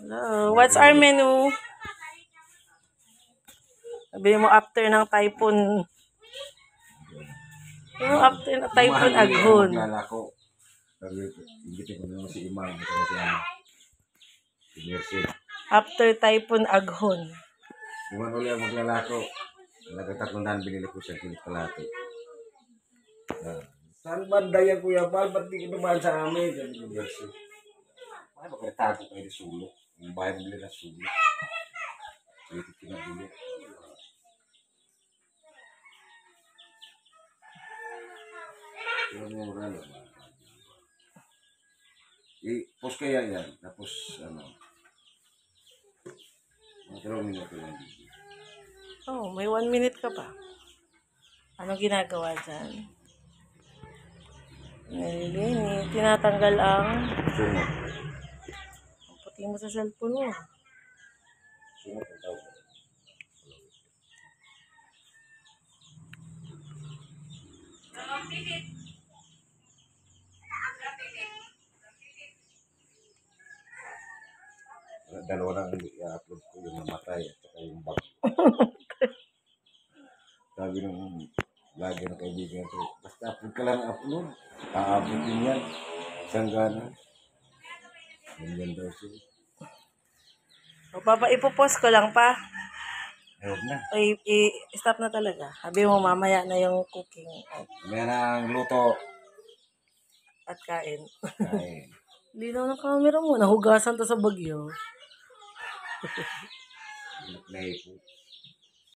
Hello, what's our menu? Sabi mo after ng typhoon. Ano after ng typhoon Aghon? Maglalako. Hindi ko naman si Imang. Ito na si Mercy. After typhoon Aghon. Iwan ulit ang maglalako. Nagkatakundan binili ko siya kinikalati. Saan banda yan Kuya Bal? Ba't di ka naman sa amin? Sabi ni Mercy. Ay, magkatago kayo ni sulok. Yung bahay nila na sulok. So, ito pinabili. Pero mura naman. I-post kaya yan. Tapos, magkaroon minuto lang dito. Oh, may 1 minute ka pa. Anong ginagawa dyan? Nililini. Tinatanggal ang Sunod. puti mo sa cellphone mo. Sunod ang tawag. Dalawa lang i-upload ko yung namatay at saka yung bag. Sabi nung lagi ng kaibigan ko, basta upload ka lang upload. Aabot din yan. Isang gana. Ganyan daw siya. O, Papa, ipopost ko lang pa. Ayok na. O, i-stop na talaga. Sabi mo mamaya na yung cooking May nang luto. at kain. Kain. Linaw ng camera mo. Nahugasan to sa bagyo. Naipo.